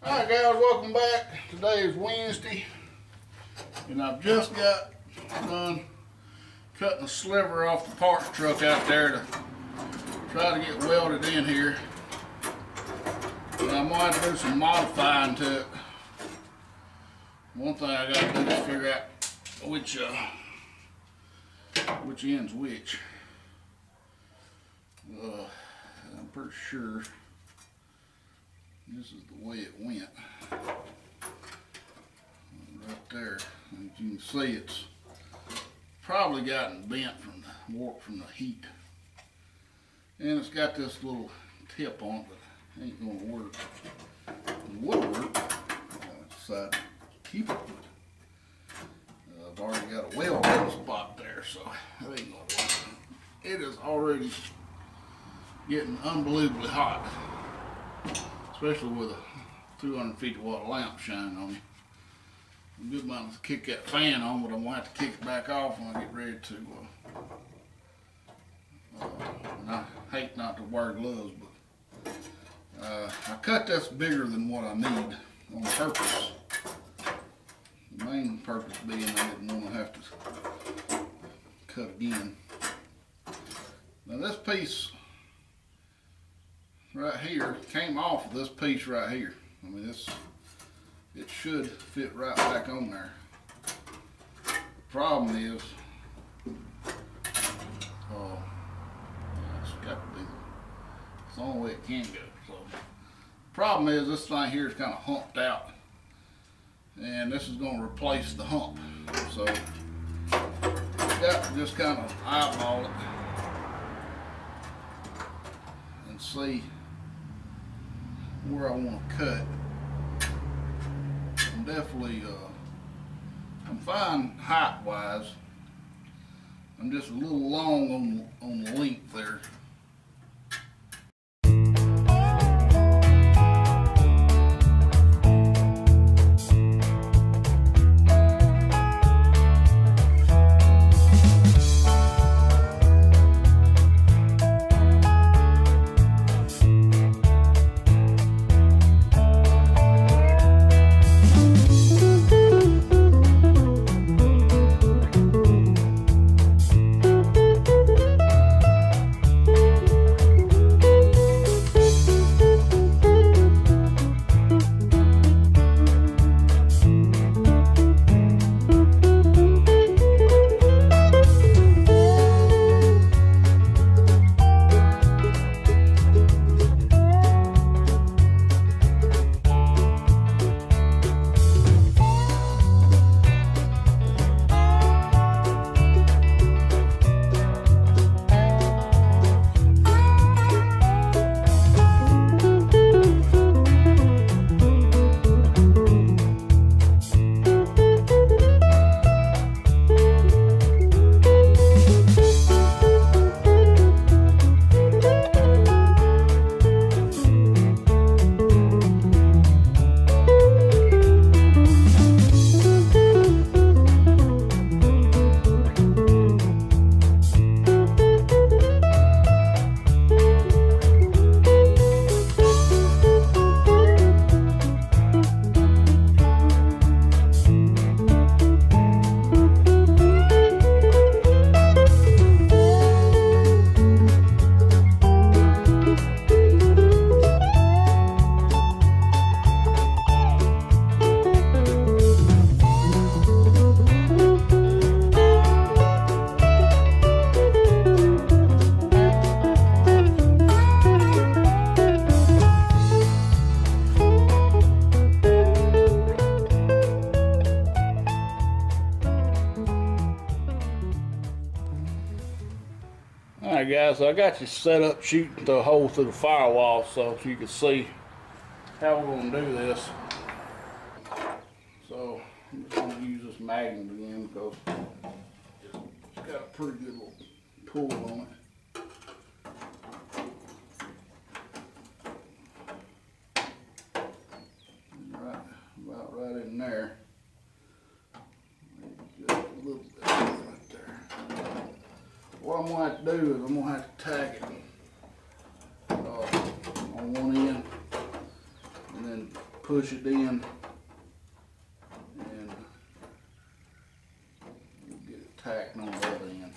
Alright guys, welcome back. Today is Wednesday and I've just got done cutting a sliver off the parts truck out there to try to get welded in here. And I'm going to have to do some modifying to it. One thing I got to do is figure out which end's which. I'm pretty sure this is the way it went. Right there. As you can see, it's probably gotten bent from the warp from the heat. And it's got this little tip on it, but it ain't gonna work. It would work. I decided to keep it. I've already got a weld in the spot there, so that ain't gonna work. It is already getting unbelievably hot, especially with a 250 watt lamp shining on you. I'm good mind to kick that fan on, but I'm going to have to kick it back off when I get ready to. And I hate not to wear gloves, but I cut this bigger than what I need on purpose. The main purpose being I didn't want to have to cut again. Now this piece right here came off of this piece right here. I mean, it should fit right back on there. The problem is, it's got to be, it's the only way it can go. So, the problem is this thing here is kind of humped out, and this is going to replace the hump. So, got to just kind of eyeball it and see where I want to cut. I'm definitely, I'm fine height wise. I'm just a little long on the length there. Alright guys, so I got you set up shooting the hole through the firewall so you can see how we're going to do this. So I'm just going to use this magnet again because it's got a pretty good little pull on it. About right in there. Just a little bit right there. What I'm going to have to do is I'm going to have to tack it on one end and then push it in, and we'll get it tacked on the other end.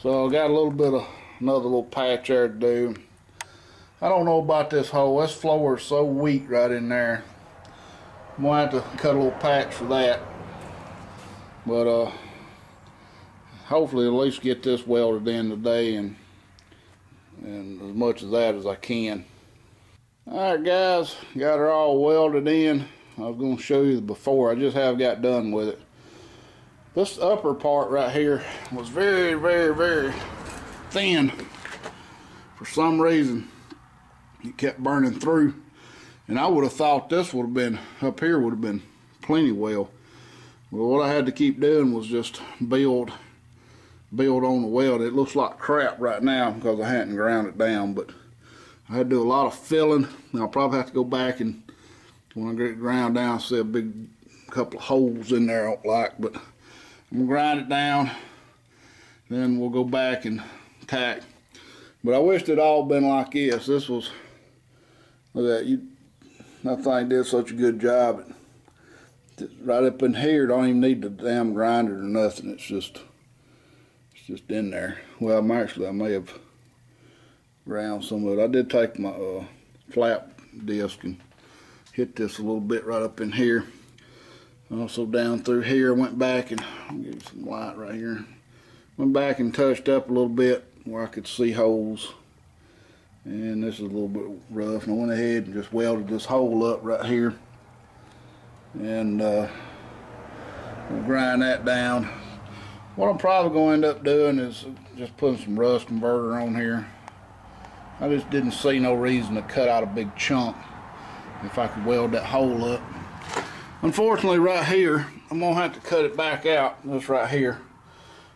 So I got a little bit of another little patch there to do. I don't know about this hole. This floor is so weak right in there. I'm gonna have to cut a little patch for that. But hopefully at least get this welded in today, and as much of that as I can. Alright guys, got her all welded in. I was going to show you the before. I just have got done with it. This upper part right here was very, very, very thin. For some reason, it kept burning through. And I would have thought this would have been, up here would have been plenty well. But what I had to keep doing was just build on the weld. It looks like crap right now because I hadn't ground it down, but I had to do a lot of filling. I'll probably have to go back, and when I get it ground down, see a big couple of holes in there I don't like, but I'm gonna grind it down, then we'll go back and tack. But I wished it all been like this. This was, look at that, that thing did such a good job. Right up in here, don't even need the damn grinder or nothing. It's just in there. Well, I may have ground some of it. I did take my flap disc and hit this a little bit right up in here. Also down through here, went back and I'll give you some light right here. Went back and touched up a little bit where I could see holes. And this is a little bit rough. And I went ahead and just welded this hole up right here. And we'll grind that down. What I'm probably going to end up doing is just putting some rust converter on here. I just didn't see no reason to cut out a big chunk if I could weld that hole up. Unfortunately, right here, I'm going to have to cut it back out, this right here.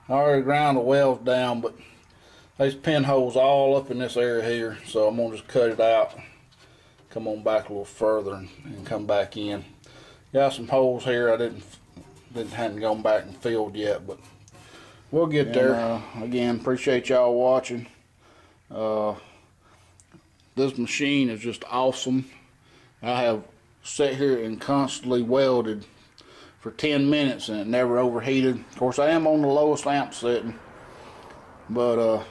I already ground the welds down, but there's pinholes all up in this area here, so I'm going to just cut it out, come on back a little further and come back in. Got some holes here I hadn't gone back and filled yet, but we'll get there. Again, appreciate y'all watching. This machine is just awesome. I have sat here and constantly welded for 10 minutes and it never overheated. Of course, I am on the lowest amp setting, but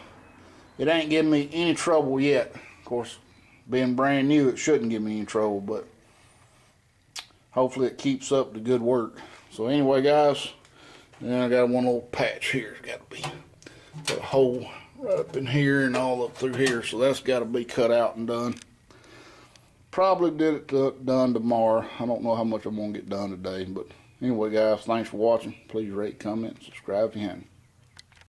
it ain't giving me any trouble yet. Of course, being brand new, it shouldn't give me any trouble, but hopefully it keeps up the good work. So anyway, guys, then I got one little patch here. It's got to be got a hole right up in here and all up through here, so that's got to be cut out and done. probably get it done tomorrow. I don't know how much I'm going to get done today. But anyway, guys, thanks for watching. Please rate, comment, subscribe if you haven't.